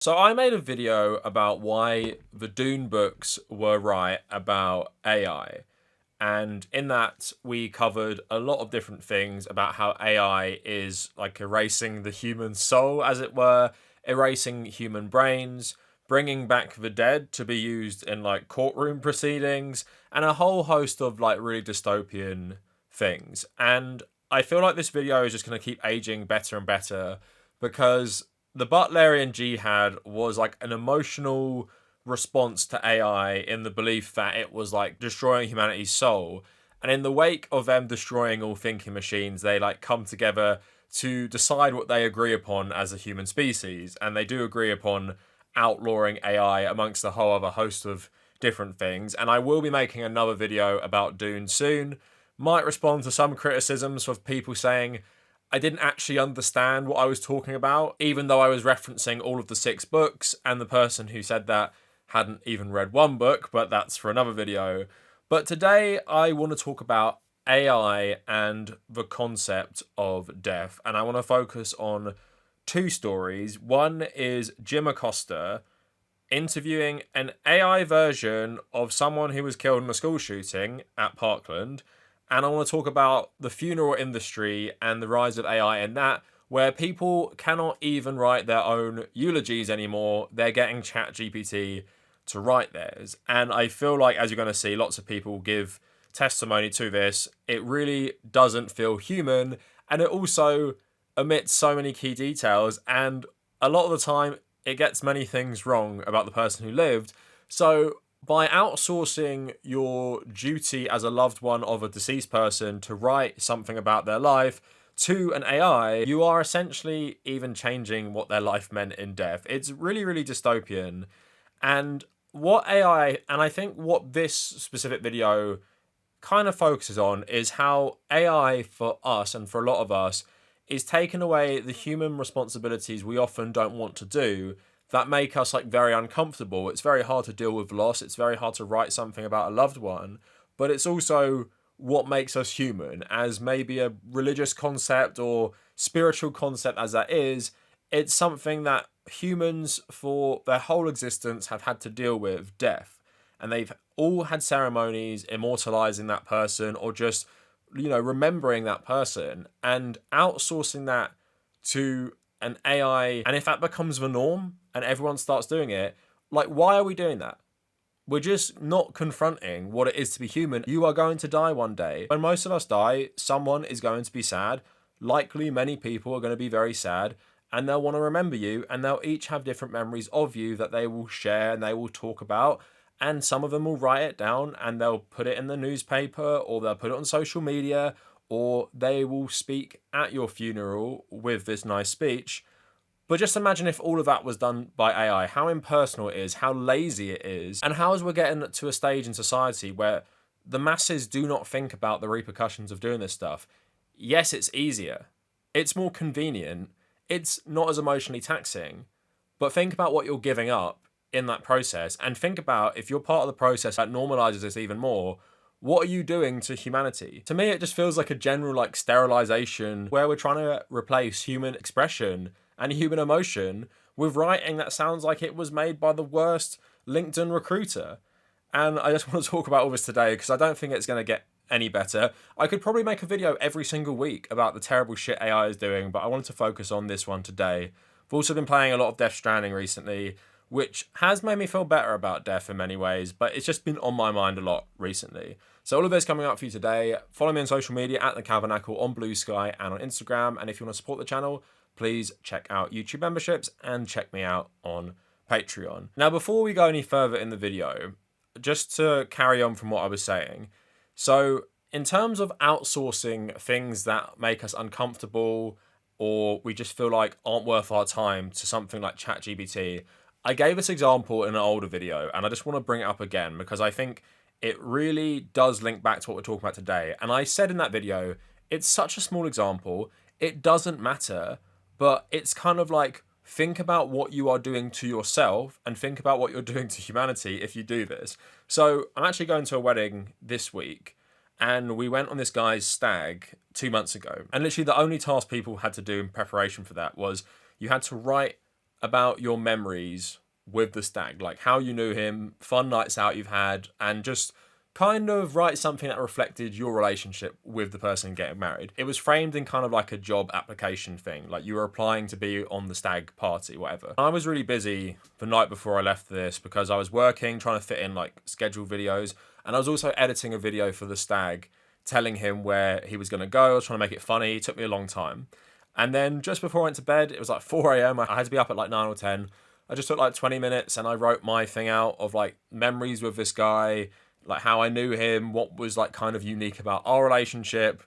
So I made a video about why the Dune books were right about AI. And in that, we covered a lot of different things about how AI is like erasing the human soul, as it were, erasing human brains, bringing back the dead to be used in like courtroom proceedings, and a whole host of like really dystopian things. And I feel like this video is just going to keep aging better and better because the Butlerian Jihad was like an emotional response to AI in the belief that it was like destroying humanity's soul. And in the wake of them destroying all thinking machines, they like come together to decide what they agree upon as a human species. And they do agree upon outlawing AI amongst a whole other host of different things. And I will be making another video about Dune soon. Might respond to some criticisms of people saying I didn't actually understand what I was talking about, even though I was referencing all of the 6 books, and the person who said that hadn't even read one book, but that's for another video. But today I want to talk about AI and the concept of death, and I want to focus on 2 stories. One is Jim Acosta interviewing an AI version of someone who was killed in a school shooting at Parkland. And I want to talk about the funeral industry and the rise of AI in that, where people cannot even write their own eulogies anymore. They're getting ChatGPT to write theirs. And I feel like, as you're going to see, lots of people give testimony to this. It really doesn't feel human. And it also omits so many key details. And a lot of the time, it gets many things wrong about the person who lived. So by outsourcing your duty as a loved one of a deceased person to write something about their life to an AI, you are essentially even changing what their life meant in death. It's really, really dystopian. And what AI, and I think what this specific video kind of focuses on, is how AI for us and for a lot of us is taking away the human responsibilities we often don't want to do that make us like very uncomfortable. It's very hard to deal with loss. It's very hard to write something about a loved one, but it's also what makes us human. As maybe a religious concept or spiritual concept as that is, it's something that humans for their whole existence have had to deal with death. And they've all had ceremonies immortalizing that person or just, remembering that person, and outsourcing that to an AI. And if that becomes the norm and everyone starts doing it, like, why are we doing that? We're just not confronting what it is to be human. You are going to die one day. When most of us die, someone is going to be sad. Likely, many people are going to be very sad, and they'll want to remember you, and they'll each have different memories of you that they will share and they will talk about. And some of them will write it down and they'll put it in the newspaper, or they'll put it on social media, or they will speak at your funeral with this nice speech. But just imagine if all of that was done by AI, how impersonal it is, how lazy it is, and how as we're getting to a stage in society where the masses do not think about the repercussions of doing this stuff. Yes, it's easier. It's more convenient. It's not as emotionally taxing. But think about what you're giving up in that process, and think about if you're part of the process that normalizes this even more, what are you doing to humanity? To me, it just feels like a general like sterilization where we're trying to replace human expression and human emotion with writing that sounds like it was made by the worst LinkedIn recruiter. And I just want to talk about all this today because I don't think it's going to get any better. I could probably make a video every single week about the terrible shit AI is doing, but I wanted to focus on this one today. I've also been playing a lot of Death Stranding recently, which has made me feel better about death in many ways, but it's just been on my mind a lot recently. So all of this coming up for you today. Follow me on social media at the Kavernacle on Blue Sky and on Instagram. And if you want to support the channel, please check out YouTube memberships and check me out on Patreon. Now, before we go any further in the video, just to carry on from what I was saying. So in terms of outsourcing things that make us uncomfortable or we just feel like aren't worth our time to something like ChatGPT, I gave this example in an older video, and I just want to bring it up again because I think it really does link back to what we're talking about today. And I said in that video, it's such a small example, it doesn't matter, but it's kind of like, think about what you are doing to yourself and think about what you're doing to humanity if you do this. So I'm actually going to a wedding this week, and we went on this guy's stag 2 months ago. And literally the only task people had to do in preparation for that was you had to write about your memories with the stag, like how you knew him, fun nights out you've had, and just kind of write something that reflected your relationship with the person getting married. It was framed in kind of like a job application thing, like you were applying to be on the stag party, whatever. I was really busy the night before I left this because I was working, trying to fit in like scheduled videos, and I was also editing a video for the stag, telling him where he was going to go. I was trying to make it funny. It took me a long time. And then just before I went to bed, it was like 4 a.m. I had to be up at like 9 or 10. I just took like 20 minutes and I wrote my thing out of like memories with this guy, like how I knew him, what was like kind of unique about our relationship.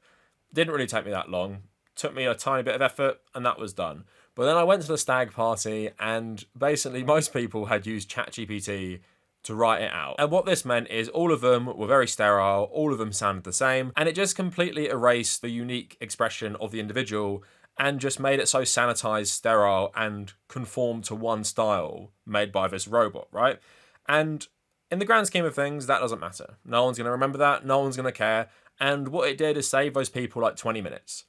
Didn't really take me that long. Took me a tiny bit of effort and that was done. But then I went to the stag party and basically most people had used ChatGPT to write it out. And what this meant is all of them were very sterile, all of them sounded the same, and it just completely erased the unique expression of the individual and just made it so sanitized, sterile, and conformed to one style made by this robot, right? And in the grand scheme of things, that doesn't matter. No one's going to remember that, no one's going to care. And what it did is save those people like 20 minutes.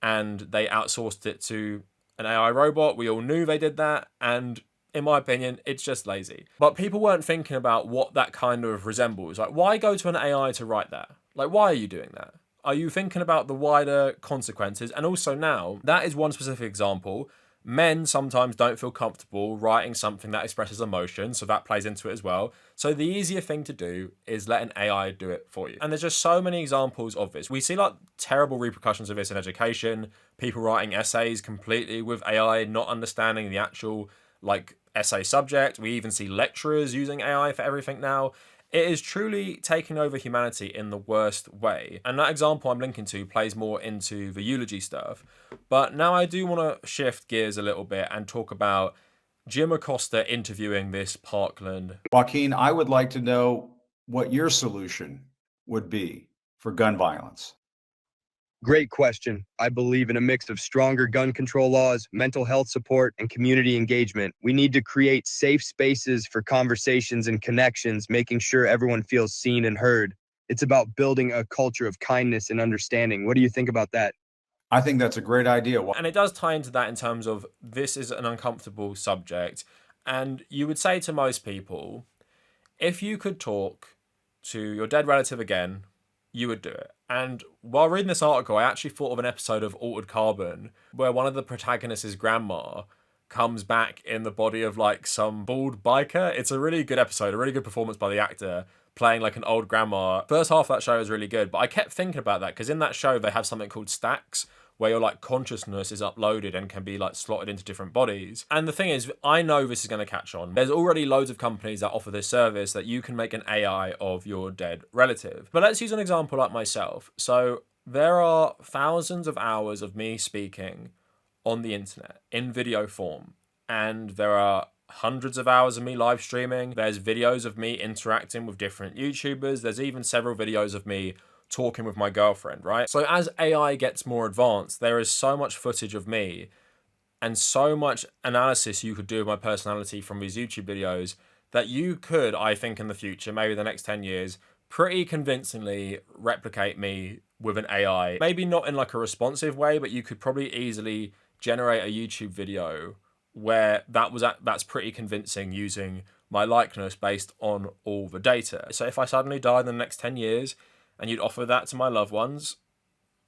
And they outsourced it to an AI robot. We all knew they did that, and in my opinion, it's just lazy. But people weren't thinking about what that kind of resembles. Like, why go to an AI to write that? Like, why are you doing that? Are you thinking about the wider consequences? And also now, that is one specific example. Men sometimes don't feel comfortable writing something that expresses emotion, so that plays into it as well. So the easier thing to do is let an AI do it for you. And there's just so many examples of this. We see like terrible repercussions of this in education, people writing essays completely with AI, not understanding the actual like essay subject. We even see lecturers using AI for everything now. It is truly taking over humanity in the worst way. And that example I'm linking to plays more into the eulogy stuff. But now I do want to shift gears a little bit and talk about Jim Acosta interviewing this Parkland. Joaquin, I would like to know what your solution would be for gun violence. Great question. I believe in a mix of stronger gun control laws, mental health support, and community engagement. We need to create safe spaces for conversations and connections, making sure everyone feels seen and heard. It's about building a culture of kindness and understanding. What do you think about that? I think that's a great idea. And it does tie into that in terms of this is an uncomfortable subject. And you would say to most people, if you could talk to your dead relative again, you would do it. And while reading this article, I actually thought of an episode of Altered Carbon where one of the protagonists' grandma comes back in the body of like some bald biker. It's a really good episode, a really good performance by the actor playing like an old grandma. First half of that show is really good, but I kept thinking about that because in that show they have something called stacks where your like consciousness is uploaded and can be like slotted into different bodies. And the thing is, I know this is going to catch on. There's already loads of companies that offer this service that you can make an AI of your dead relative. But let's use an example like myself. So there are thousands of hours of me speaking on the internet in video form, and there are hundreds of hours of me live streaming. There's videos of me interacting with different YouTubers. There's even several videos of me talking with my girlfriend, right? So as AI gets more advanced, there is so much footage of me and so much analysis you could do of my personality from these YouTube videos that you could, I think in the future, maybe the next 10 years, pretty convincingly replicate me with an AI. Maybe not in like a responsive way, but you could probably easily generate a YouTube video where that's pretty convincing using my likeness based on all the data. So if I suddenly died in the next 10 years, and you'd offer that to my loved ones,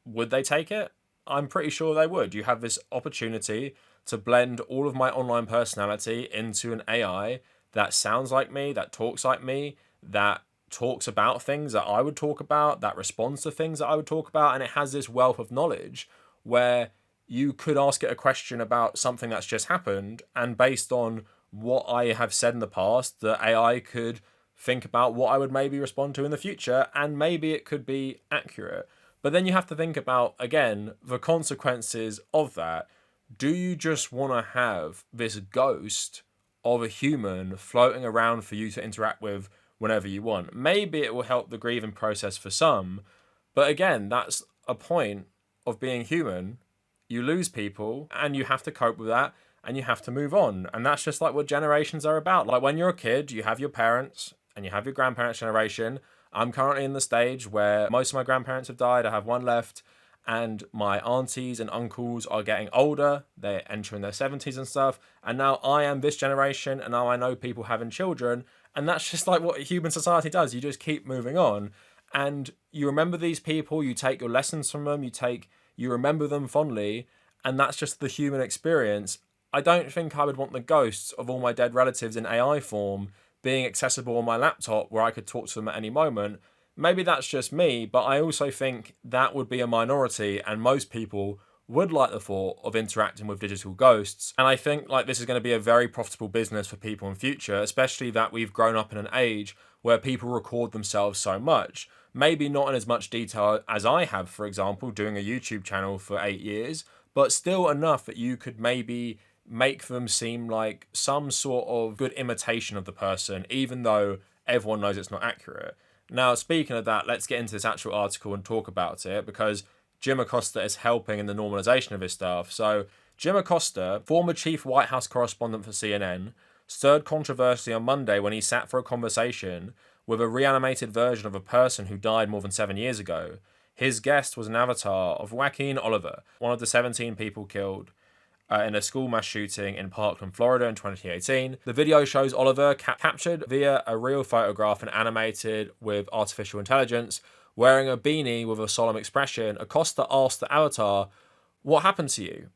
would they take it? I'm pretty sure they would. You have this opportunity to blend all of my online personality into an AI that sounds like me, that talks like me, that talks about things that I would talk about, that responds to things that I would talk about, and it has this wealth of knowledge where you could ask it a question about something that's just happened, and based on what I have said in the past, the AI could think about what I would maybe respond to in the future, and maybe it could be accurate. But then you have to think about, again, the consequences of that. Do you just want to have this ghost of a human floating around for you to interact with whenever you want? Maybe it will help the grieving process for some, but again, that's a point of being human. You lose people, and you have to cope with that, and you have to move on. And that's just like what generations are about. Like when you're a kid, you have your parents, and you have your grandparents' generation. I'm currently in the stage where most of my grandparents have died. I have one left. and my aunties and uncles are getting older, they're entering their 70s and stuff, and now I am this generation, and now I know people having children, and that's just like what human society does. You just keep moving on, and you remember these people, you take your lessons from them, you remember them fondly, and that's just the human experience. I don't think I would want the ghosts of all my dead relatives in AI form being accessible on my laptop where I could talk to them at any moment. Maybe that's just me, but I also think that would be a minority, and most people would like the thought of interacting with digital ghosts. And I think like this is going to be a very profitable business for people in future, especially that we've grown up in an age where people record themselves so much. Maybe not in as much detail as I have, for example, doing a YouTube channel for 8 years, but still enough that you could maybe make them seem like some sort of good imitation of the person, even though everyone knows it's not accurate. Now, speaking of that, let's get into this actual article and talk about it, because Jim Acosta is helping in the normalization of his stuff. So, Jim Acosta, former chief White House correspondent for CNN, stirred controversy on Monday when he sat for a conversation with a reanimated version of a person who died more than 7 years ago. His guest was an avatar of Joaquin Oliver, one of the 17 people killed in a school mass shooting in Parkland, Florida in 2018. The video shows Oliver captured via a real photograph and animated with artificial intelligence, wearing a beanie with a solemn expression. Acosta asked the avatar, "What happened to you?"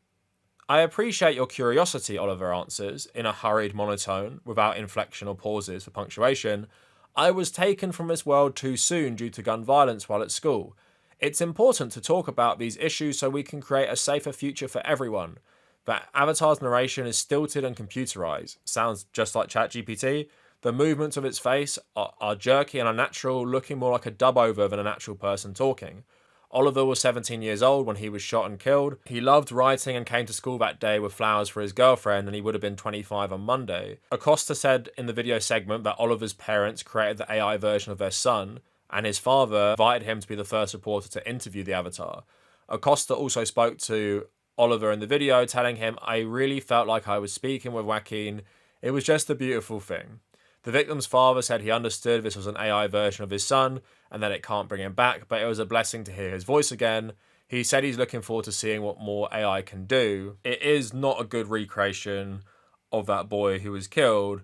"I appreciate your curiosity," Oliver answers, in a hurried monotone, without inflection or pauses for punctuation. "I was taken from this world too soon due to gun violence while at school. It's important to talk about these issues so we can create a safer future for everyone." The avatar's narration is stilted and computerized. Sounds just like ChatGPT. The movements of its face are jerky and unnatural, looking more like a dub-over than a natural person talking. Oliver was 17 years old when he was shot and killed. He loved writing and came to school that day with flowers for his girlfriend, and he would have been 25 on Monday. Acosta said in the video segment that Oliver's parents created the AI version of their son, and his father invited him to be the first reporter to interview the avatar. Acosta also spoke to Oliver in the video, telling him, "I really felt like I was speaking with Joaquin. It was just a beautiful thing." The victim's father said he understood this was an AI version of his son and that it can't bring him back, but it was a blessing to hear his voice again. He said he's looking forward to seeing what more AI can do. It is not a good recreation of that boy who was killed,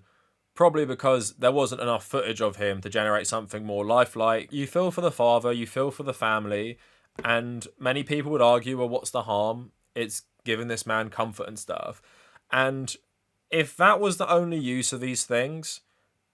probably because there wasn't enough footage of him to generate something more lifelike. You feel for the father, you feel for the family, and many people would argue, well, what's the harm? It's giving this man comfort and stuff. And if that was the only use of these things,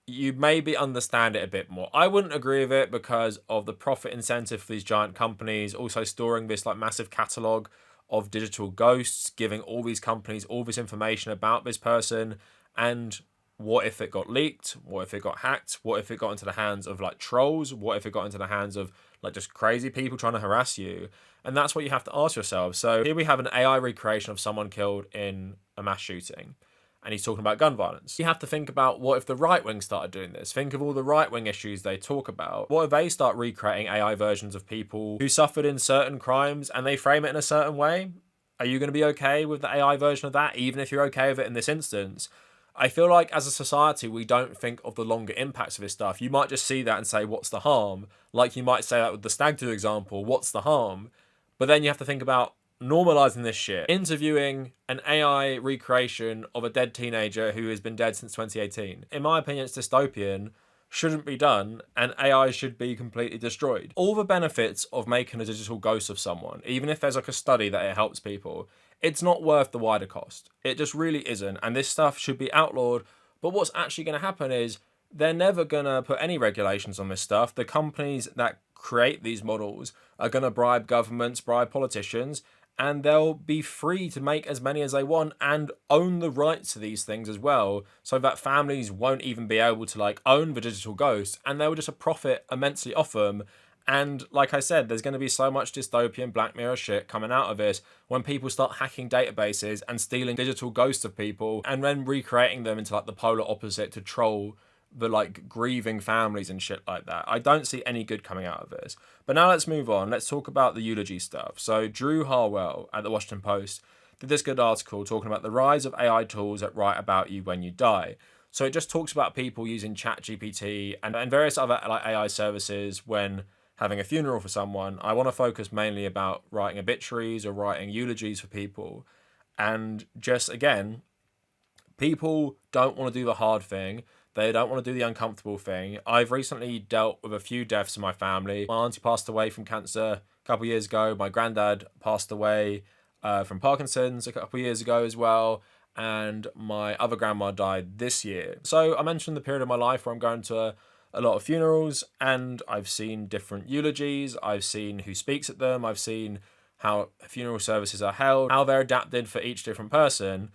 you maybe understand it a bit more. I wouldn't agree with it because of the profit incentive for these giant companies, also storing this like massive catalogue of digital ghosts, giving all these companies all this information about this person. And what if it got leaked? What if it got hacked? What if it got into the hands of like trolls? What if it got into the hands of like just crazy people trying to harass you? And that's what you have to ask yourself. So here we have an AI recreation of someone killed in a mass shooting, and he's talking about gun violence. You have to think about, what if the right wing started doing this? Think of all the right wing issues they talk about. What if they start recreating AI versions of people who suffered in certain crimes and they frame it in a certain way? Are you going to be okay with the AI version of that, even if you're okay with it in this instance? I feel like as a society, we don't think of the longer impacts of this stuff. You might just see that and say, what's the harm? Like you might say that with the stag do example, what's the harm? But then you have to think about normalizing this shit. Interviewing an AI recreation of a dead teenager who has been dead since 2018. In my opinion, it's dystopian, shouldn't be done, and AI should be completely destroyed. All the benefits of making a digital ghost of someone, even if there's like a study that it helps people, it's not worth the wider cost. It just really isn't, and this stuff should be outlawed. But what's actually going to happen is they're never going to put any regulations on this stuff. The companies that create these models are going to bribe governments, bribe politicians, and they'll be free to make as many as they want and own the rights to these things as well, so that families won't even be able to like own the digital ghost, and they'll just profit immensely off them. And like I said, there's going to be so much dystopian Black Mirror shit coming out of this when people start hacking databases and stealing digital ghosts of people and then recreating them into like the polar opposite to troll the like grieving families and shit like that. I don't see any good coming out of this. But now let's move on. Let's talk about the eulogy stuff. So Drew Harwell at the Washington Post did this good article talking about the rise of AI tools that write about you when you die. So it just talks about people using ChatGPT and various other like AI services when having a funeral for someone, I want to focus mainly about writing obituaries or writing eulogies for people. And just again, people don't want to do the hard thing. They don't want to do the uncomfortable thing. I've recently dealt with a few deaths in my family. My auntie passed away from cancer a couple of years ago. My granddad passed away from Parkinson's a couple of years ago as well. And my other grandma died this year. So I mentioned the period of my life where I'm going to a lot of funerals, and I've seen different eulogies. I've seen who speaks at them. I've seen how funeral services are held, how they're adapted for each different person.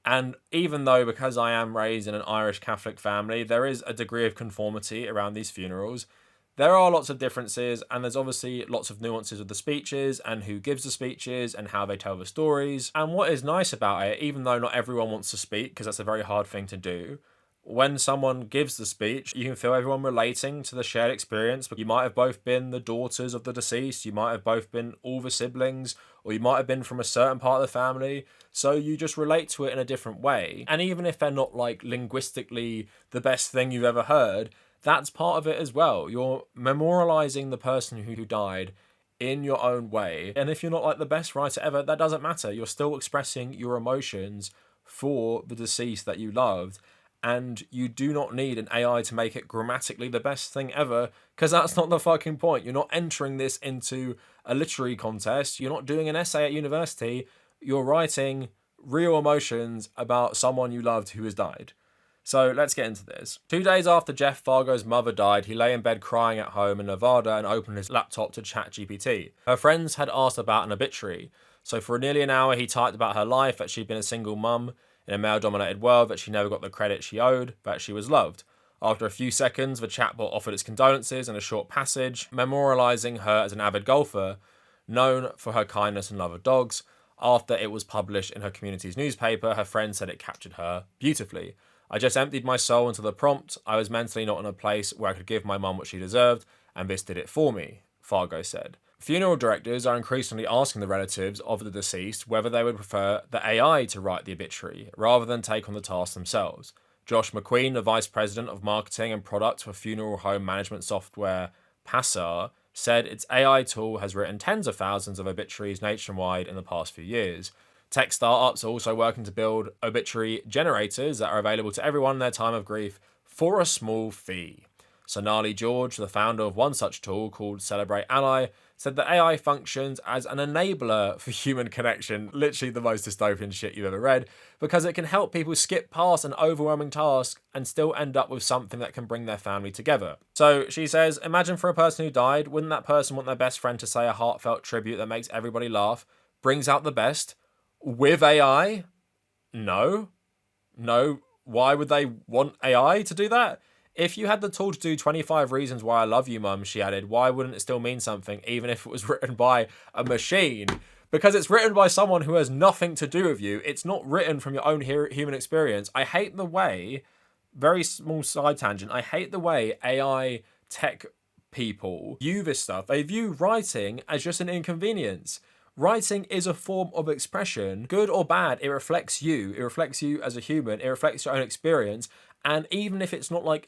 And even though, because I am raised in an Irish Catholic family, there is a degree of conformity around these funerals, there are lots of differences, and there's obviously lots of nuances with the speeches and who gives the speeches and how they tell the stories. And what is nice about it, even though not everyone wants to speak, because that's a very hard thing to do, when someone gives the speech, you can feel everyone relating to the shared experience. But you might have both been the daughters of the deceased, you might have both been all the siblings, or you might have been from a certain part of the family. So you just relate to it in a different way. And even if they're not like linguistically the best thing you've ever heard, that's part of it as well. You're memorializing the person who died in your own way. And if you're not like the best writer ever, that doesn't matter. You're still expressing your emotions for the deceased that you loved. And you do not need an AI to make it grammatically the best thing ever, because that's not the fucking point. You're not entering this into a literary contest. You're not doing an essay at university. You're writing real emotions about someone you loved who has died. So let's get into this. 2 days after Jeff Fargo's mother died, he lay in bed crying at home in Nevada and opened his laptop to ChatGPT. Her friends had asked about an obituary. So for nearly an hour, he typed about her life, that she'd been a single mum in a male-dominated world, that she never got the credit she owed, that she was loved. After a few seconds, the chatbot offered its condolences and a short passage, memorializing her as an avid golfer, known for her kindness and love of dogs. After it was published in her community's newspaper, her friend said it captured her beautifully. I just emptied my soul into the prompt. I was mentally not in a place where I could give my mum what she deserved, and this did it for me, Fargo said. Funeral directors are increasingly asking the relatives of the deceased whether they would prefer the AI to write the obituary, rather than take on the task themselves. Josh McQueen, the Vice President of Marketing and Product for funeral home management software Passar, said its AI tool has written tens of thousands of obituaries nationwide in the past few years. Tech startups are also working to build obituary generators that are available to everyone in their time of grief for a small fee. Sonali George, the founder of one such tool called Celebrate Ally, said that AI functions as an enabler for human connection, literally the most dystopian shit you've ever read, because it can help people skip past an overwhelming task and still end up with something that can bring their family together. So she says, imagine for a person who died, wouldn't that person want their best friend to say a heartfelt tribute that makes everybody laugh, brings out the best? With AI? No. Why would they want AI to do that? If you had the tool to do 25 reasons why I love you, mum, she added, why wouldn't it still mean something, even if it was written by a machine? Because it's written by someone who has nothing to do with you. It's not written from your own human experience. I hate the way, very small side tangent, I hate the way AI tech people view this stuff. They view writing as just an inconvenience. Writing is a form of expression. Good or bad, it reflects you. It reflects you as a human. It reflects your own experience. And even if it's not like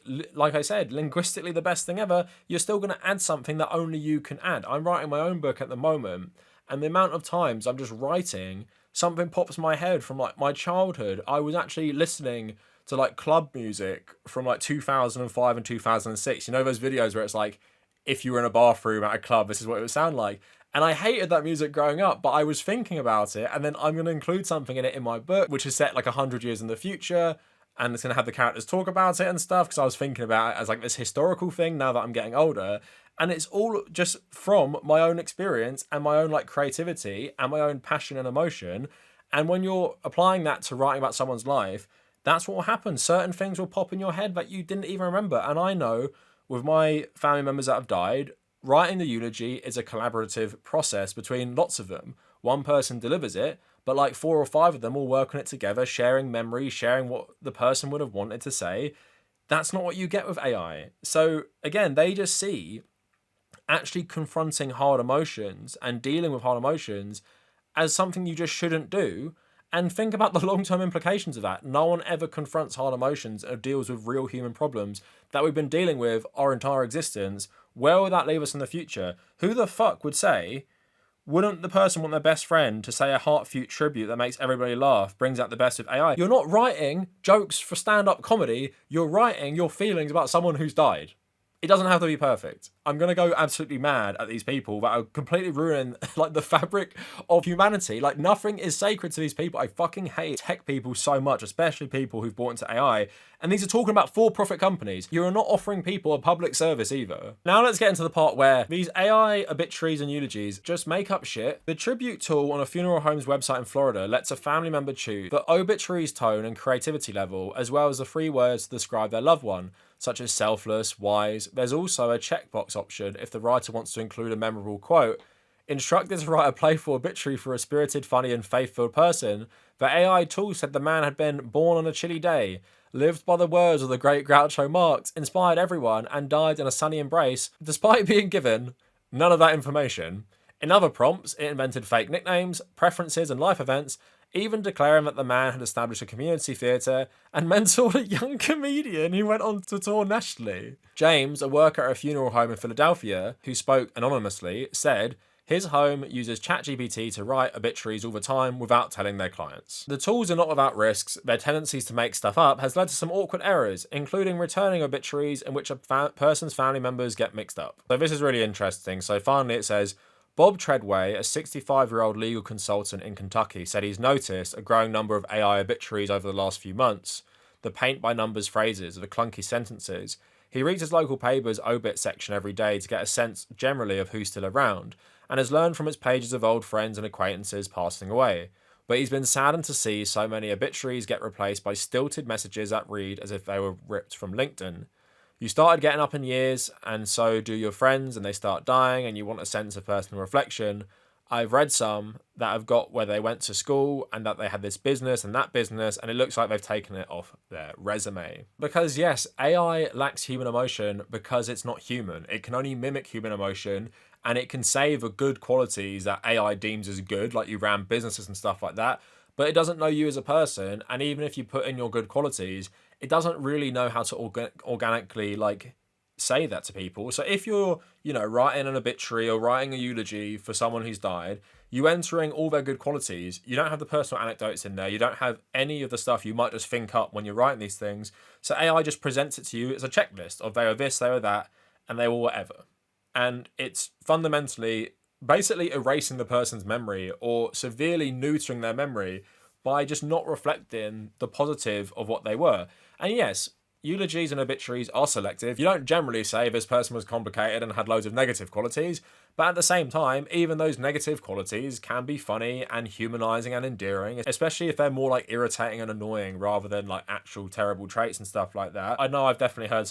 I said, linguistically the best thing ever, you're still going to add something that only you can add. I'm writing my own book at the moment, and the amount of times I'm just writing, something pops in my head from like my childhood. I was actually listening to like club music from like 2005 and 2006. You know those videos where it's like, if you were in a bathroom at a club, this is what it would sound like. And I hated that music growing up, but I was thinking about it, and then I'm going to include something in it in my book, which is set like 100 years in the future, and it's going to have the characters talk about it and stuff, because I was thinking about it as like this historical thing now that I'm getting older. And it's all just from my own experience and my own like creativity and my own passion and emotion. And when you're applying that to writing about someone's life, that's what will happen. Certain things will pop in your head that you didn't even remember. And I know with my family members that have died, writing the eulogy is a collaborative process between lots of them. One person delivers it, but like 4 or 5 of them all work on it together, sharing memories, sharing what the person would have wanted to say. That's not what you get with AI. So again, they just see actually confronting hard emotions and dealing with hard emotions as something you just shouldn't do. And think about the long-term implications of that. No one ever confronts hard emotions or deals with real human problems that we've been dealing with our entire existence. Where will that leave us in the future? Who the fuck would say, wouldn't the person want their best friend to say a heartfelt tribute that makes everybody laugh, brings out the best of AI? You're not writing jokes for stand-up comedy. You're writing your feelings about someone who's died. It doesn't have to be perfect. I'm going to go absolutely mad at these people that are completely ruining like the fabric of humanity. Like nothing is sacred to these people. I fucking hate tech people so much, especially people who've bought into AI. And these are talking about for-profit companies. You're not offering people a public service either. Now let's get into the part where these AI obituaries and eulogies just make up shit. The tribute tool on a funeral home's website in Florida lets a family member choose the obituary's tone and creativity level, as well as the 3 words to describe their loved one, such as selfless, wise. There's also a checkbox option if the writer wants to include a memorable quote. Instructed to write a playful obituary for a spirited, funny, and faith-filled person, the AI tool said the man had been born on a chilly day, lived by the words of the great Groucho Marx, inspired everyone, and died in a sunny embrace, despite being given none of that information. In other prompts, it invented fake nicknames, preferences, and life events, even declaring that the man had established a community theatre and mentored a young comedian who went on to tour nationally. James, a worker at a funeral home in Philadelphia, who spoke anonymously, said his home uses ChatGPT to write obituaries all the time without telling their clients. The tools are not without risks. Their tendencies to make stuff up has led to some awkward errors, including returning obituaries in which a person's family members get mixed up. So this is really interesting. So finally it says, Bob Treadway, a 65-year-old legal consultant in Kentucky, said he's noticed a growing number of AI obituaries over the last few months. The paint-by-numbers phrases, the clunky sentences. He reads his local paper's obit section every day to get a sense generally of who's still around, and has learned from its pages of old friends and acquaintances passing away. But he's been saddened to see so many obituaries get replaced by stilted messages that read as if they were ripped from LinkedIn. You started getting up in years, and so do your friends, and they start dying, and you want a sense of personal reflection. I've read some that have got where they went to school, and that they had this business and that business, and it looks like they've taken it off their resume. Because yes, AI lacks human emotion because it's not human. It can only mimic human emotion, and it can say the good qualities that AI deems as good, like you ran businesses and stuff like that, but it doesn't know you as a person, and even if you put in your good qualities, it doesn't really know how to organically like say that to people. So if you're, writing an obituary or writing a eulogy for someone who's died, you entering all their good qualities, you don't have the personal anecdotes in there, you don't have any of the stuff you might just think up when you're writing these things. So AI just presents it to you as a checklist of they were this, they were that, and they were whatever. And it's fundamentally basically erasing the person's memory or severely neutering their memory by just not reflecting the positive of what they were. And yes, eulogies and obituaries are selective. You don't generally say this person was complicated and had loads of negative qualities, but at the same time, even those negative qualities can be funny and humanizing and endearing, especially if they're more like irritating and annoying rather than like actual terrible traits and stuff like that. I know I've definitely heard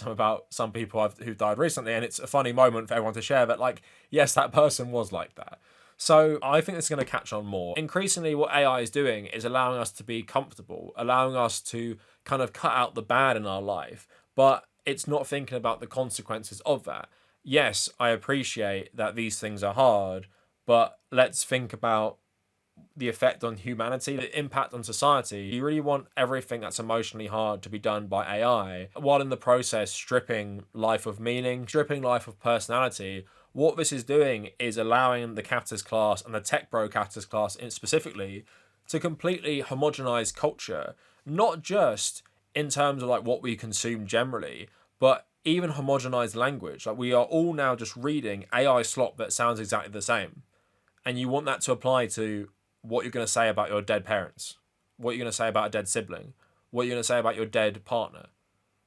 some people who've died recently, and it's a funny moment for everyone to share that, like, yes, that person was like that. So I think this is going to catch on more. Increasingly, what AI is doing is allowing us to be comfortable, allowing us to kind of cut out the bad in our life, but it's not thinking about the consequences of that. Yes, I appreciate that these things are hard, but let's think about the effect on humanity, the impact on society. You really want everything that's emotionally hard to be done by AI, while in the process stripping life of meaning, stripping life of personality. What this is doing is allowing the capitalist class and the tech bro capitalist class specifically to completely homogenize culture, not just in terms of like what we consume generally, but even homogenized language. Like we are all now just reading AI slop that sounds exactly the same. And you want that to apply to what you're going to say about your dead parents, what you're going to say about a dead sibling, what you're going to say about your dead partner.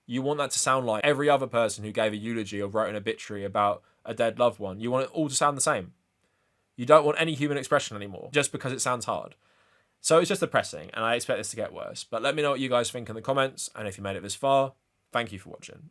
You want that to sound like every other person who gave a eulogy or wrote an obituary about a dead loved one. You want it all to sound the same. You don't want any human expression anymore, just because it sounds hard. So it's just depressing, and I expect this to get worse. But let me know what you guys think in the comments, and if you made it this far, thank you for watching.